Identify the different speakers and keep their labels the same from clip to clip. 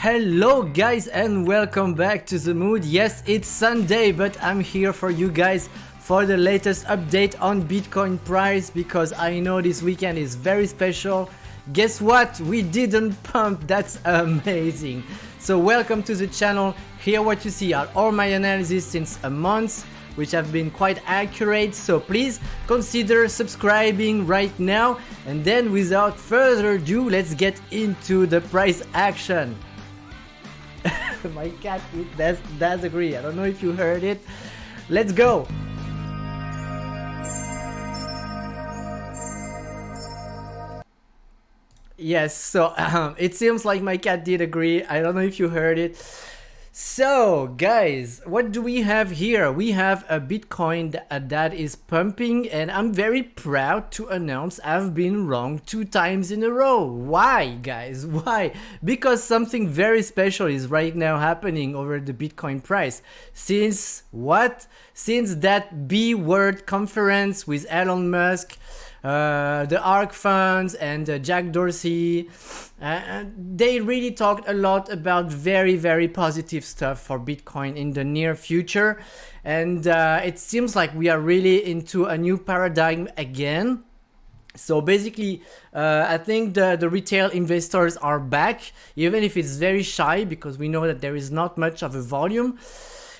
Speaker 1: Hello guys and welcome back to the mood. Yes, it's Sunday, but I'm here for you guys for the latest update on Bitcoin price because I know this weekend is very special. Guess what? We didn't pump. That's amazing. So welcome to the channel. Here what you see are all my analysis since a month, which have been quite accurate, so please consider subscribing right now. And then without further ado, let's get into the price action. My cat does agree. I don't know if you heard it. Let's go. Yes, so it seems like my cat did agree. I don't know if you heard it. So guys, what do we have here? We have a Bitcoin that is pumping, and I'm very proud to announce I've been wrong 2 times in a row. Why, guys? Why? Because something very special is right now happening over the Bitcoin price. Since what? Since that B word conference with Elon Musk, the ARK funds and Jack Dorsey, they really talked a lot about very positive stuff for Bitcoin in the near future, and it seems like we are really into a new paradigm again. So basically, I think the retail investors are back, even if it's very shy because we know that there is not much of a volume.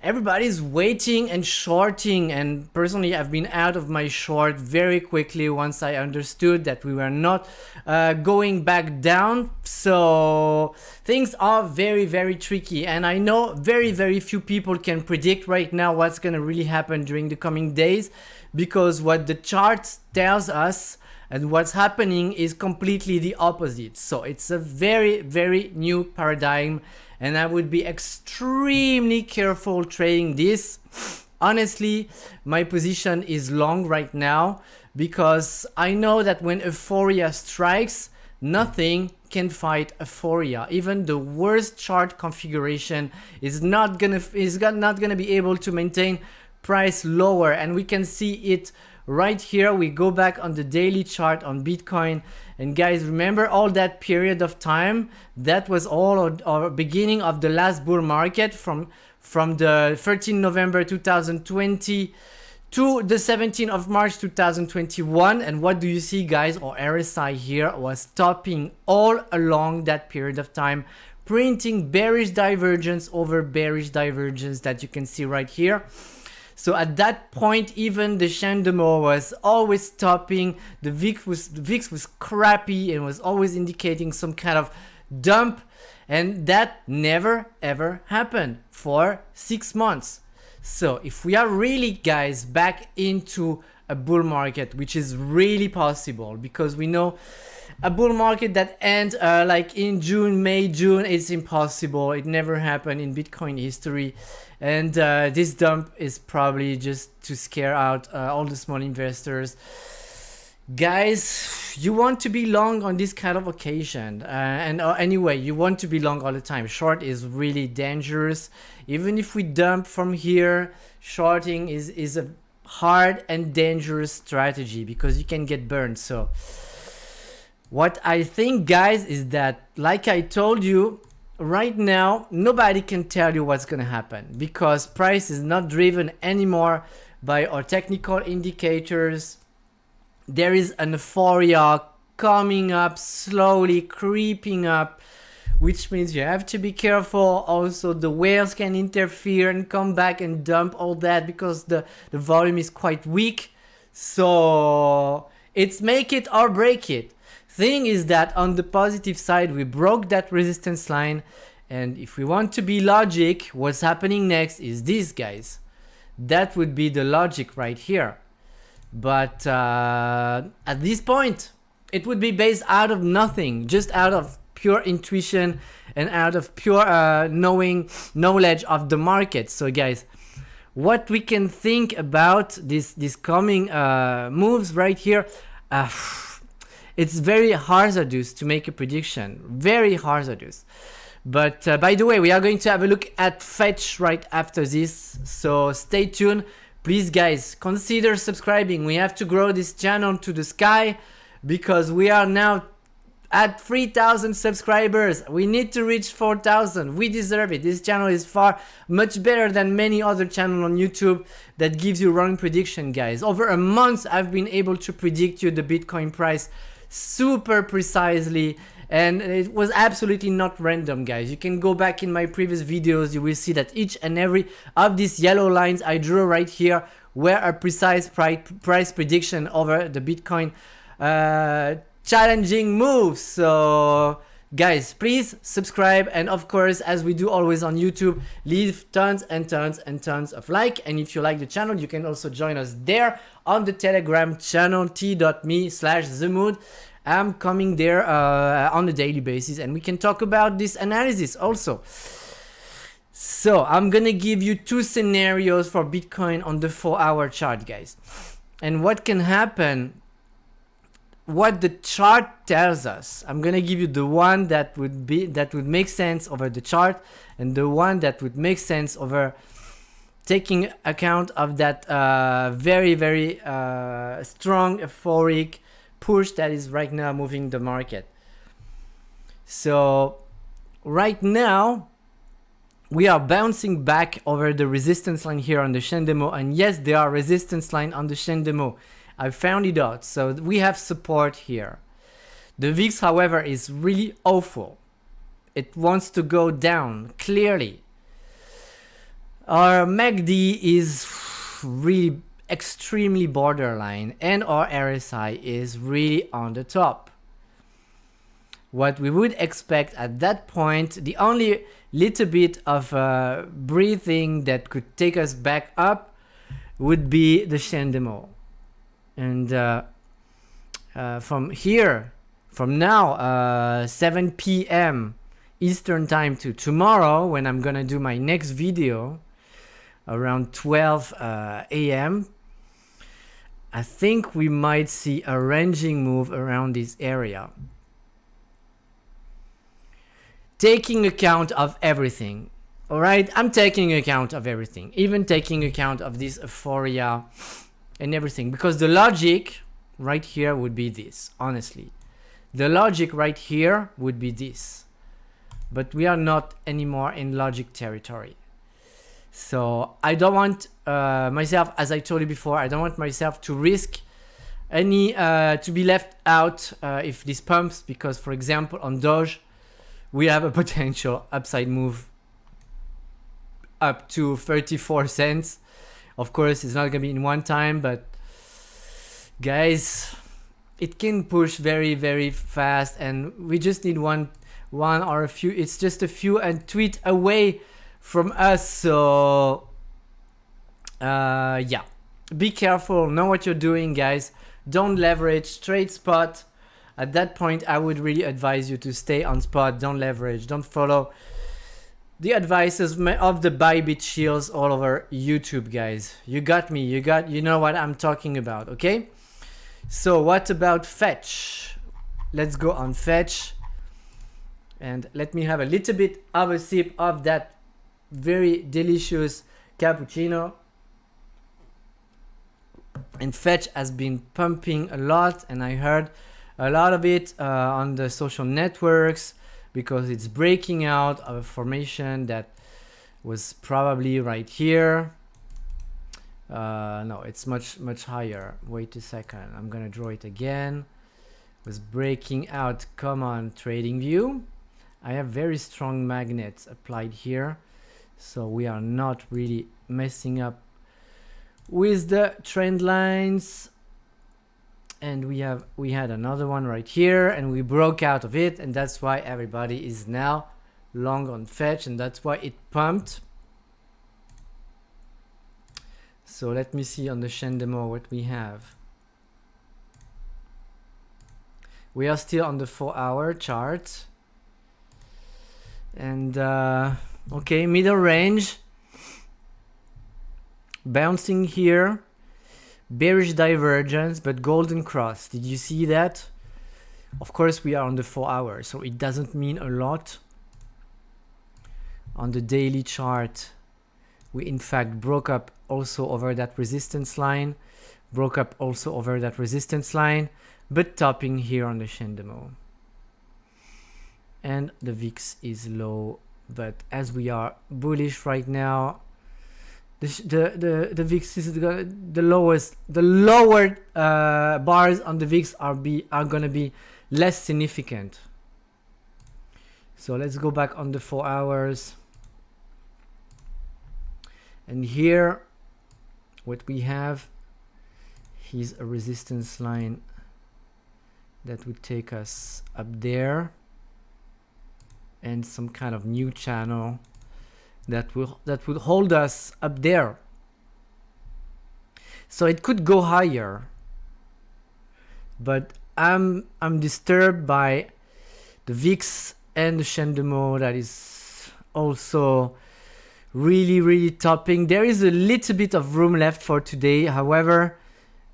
Speaker 1: Everybody's waiting and shorting, and personally I've been out of my short very quickly once I understood that we were not going back down. So things are very tricky, and I know very few people can predict right now what's gonna really happen during the coming days, because what the chart tells us and what's happening is completely the opposite. So it's a very new paradigm, and I would be extremely careful trading this. Honestly, my position is long right now because I know that when euphoria strikes, nothing can fight euphoria. Even the worst chart configuration is not gonna be able to maintain price lower, and we can see it right here. We go back on the daily chart on Bitcoin, and guys, remember all that period of time? That was all our beginning of the last bull market from the 13th November 2020 to the 17th of March 2021. And what do you see, guys? Our RSI here was topping all along that period of time, printing bearish divergence over bearish divergence that you can see right here. So at that point, even the Shandemo was always stopping. The VIX was crappy and was always indicating some kind of dump, and that never ever happened for 6 months. So if we are really, guys, back into a bull market, which is really possible, because we know a bull market that ends like in May, June, it's impossible. It never happened in Bitcoin history. And this dump is probably just to scare out all the small investors. Guys, you want to be long on this kind of occasion. And anyway, you want to be long all the time. Short is really dangerous. Even if we dump from here, shorting is a hard and dangerous strategy because you can get burned. So what I think, guys, is that, like I told you, right now nobody can tell you what's gonna happen because price is not driven anymore by our technical indicators. There is an euphoria coming up, slowly creeping up, which means you have to be careful. Also, the whales can interfere and come back and dump all that because the volume is quite weak. So it's make it or break it. Thing is that on the positive side, we broke that resistance line, and if we want to be logic, what's happening next is this, guys. That would be the logic right here. But at this point, it would be based out of nothing, just out of pure intuition and out of pure knowledge of the market. So guys, what we can think about this coming moves right here, it's very hazardous to make a prediction, very hazardous. But by the way, we are going to have a look at Fetch right after this, so stay tuned. Please, guys, consider subscribing. We have to grow this channel to the sky because we are now at 3,000 subscribers. We need to reach 4,000. We deserve it. This channel is far much better than many other channels on YouTube that gives you wrong prediction, guys. Over a month, I've been able to predict you the Bitcoin price super precisely, and it was absolutely not random, guys. You can go back in my previous videos. You will see that each and every of these yellow lines I drew right here were a precise price prediction over the Bitcoin challenging moves. So guys, please subscribe, and of course, as we do always on YouTube, leave tons and tons and tons of like. And if you like the channel, you can also join us there on the Telegram channel t.me/themood. I'm coming there on a daily basis, and we can talk about this analysis also. So I'm gonna give you two scenarios for Bitcoin on the 4-hour chart, guys, and what can happen, what the chart tells us. I'm gonna give you the one that would make sense over the chart, and the one that would make sense over taking account of that very strong euphoric push that is right now moving the market. So right now we are bouncing back over the resistance line here on the Shendemo, and yes, there are resistance line on the Shendemo. I found it out. So we have support here. The VIX, however, is really awful. It wants to go down clearly. Our MACD is really extremely borderline, and our RSI is really on the top. What we would expect at that point, the only little bit of breathing that could take us back up would be the Shendemo. And from here, from now, 7 p.m. Eastern time to tomorrow, when I'm gonna do my next video around 12 a.m., I think we might see a ranging move around this area, taking account of everything. All right, I'm taking account of everything, even taking account of this euphoria and everything, because the logic right here would be this. Honestly, the logic right here would be this, but we are not anymore in logic territory. So I don't want myself, as I told you before, I don't want myself to risk any to be left out if this pumps, because for example on Doge we have a potential upside move up to 34 cents. Of course, it's not gonna be in one time, but guys, it can push very fast, and we just need one or a few. It's just a few and tweet away from us. So yeah, be careful. Know what you're doing, guys. Don't leverage. Trade spot. At that point, I would really advise you to stay on spot. Don't leverage. Don't follow the advices of the Bybit shields all over YouTube, guys. You got me. You know what I'm talking about, okay? So what about fetch? Let's go on fetch, and let me have a little bit of a sip of that very delicious cappuccino. And fetch has been pumping a lot, and I heard a lot of it on the social networks, because it's breaking out of a formation that was probably right here. No, it's much higher. Wait a second, I'm gonna draw it again. It was breaking out. Come on, trading view. I have very strong magnets applied here, so we are not really messing up with the trend lines. And we had another one right here, and we broke out of it, and that's why everybody is now long on fetch, and that's why it pumped. So let me see on the Shendemo what we have. We are still on the 4-hour chart, and okay, middle range, bouncing here. Bearish divergence, but golden cross. Did you see that? Of course, we are on the 4-hour, so it doesn't mean a lot. On the daily chart, we in fact broke up also over that resistance line, but topping here on the Shendemo. and the VIX is low. But as we are bullish right now, the VIX is the lowest. The lower bars on the VIX are gonna be less significant. So let's go back on the 4 hours. And here, what we have is a resistance line that would take us up there, and some kind of new channel that would hold us up there. So it could go higher, but I'm disturbed by the VIX and the Shandemo that is also really topping. There is a little bit of room left for today. However,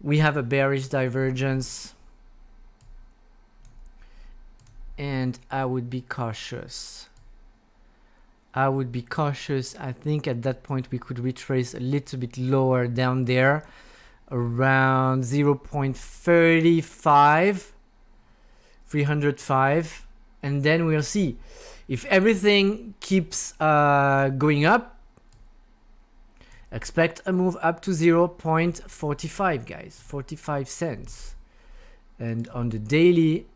Speaker 1: we have a bearish divergence, and I would be cautious. I think at that point we could retrace a little bit lower down there, around 0.35, 305, and then we'll see. If everything keeps going up, expect a move up to 0.45, guys, 45 cents. And on the daily,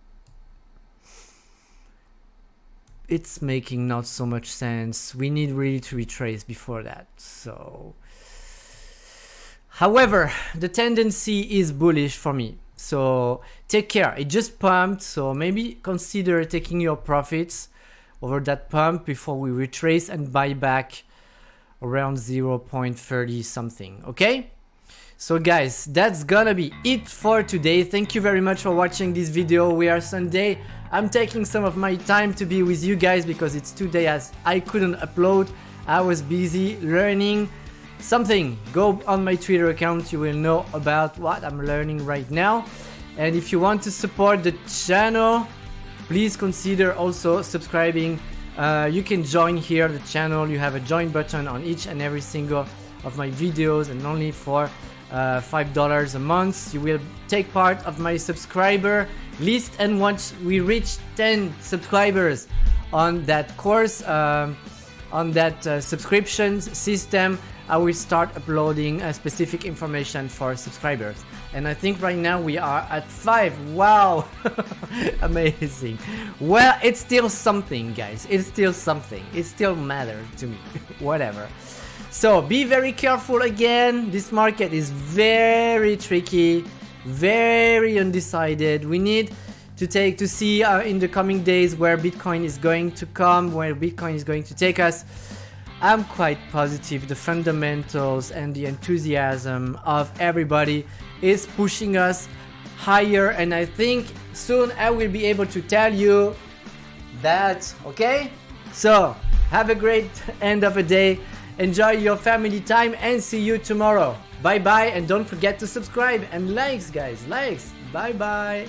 Speaker 1: it's making not so much sense. We need really to retrace before that. So, however, the tendency is bullish for me. So take care. It just pumped, so maybe consider taking your profits over that pump before we retrace and buy back around 0.30 something. Okay, so guys, that's gonna be it for today. Thank you very much for watching this video. We are Sunday. I'm taking some of my time to be with you guys because it's 2 days I couldn't upload. I was busy learning something. Go on my Twitter account, you will know about what I'm learning right now. And if you want to support the channel, please consider also subscribing. You can join here the channel. You have a join button on each and every single of my videos, and only for $5 a month you will take part of my subscriber list. And once we reach 10 subscribers on that course, on that subscription system, I will start uploading specific information for subscribers. And I think right now we are at 5. Wow. Amazing. Well, it's still something, guys. It's still something. It still matters to me. Whatever. So be very careful again. This market is very tricky, very undecided. We need to see in the coming days where Bitcoin is going to come, where Bitcoin is going to take us. I'm quite positive the fundamentals and the enthusiasm of everybody is pushing us higher, and I think soon I will be able to tell you that. Okay, so have a great end of the day, enjoy your family time, and see you tomorrow. Bye bye, and don't forget to subscribe and likes, guys, likes. Bye bye.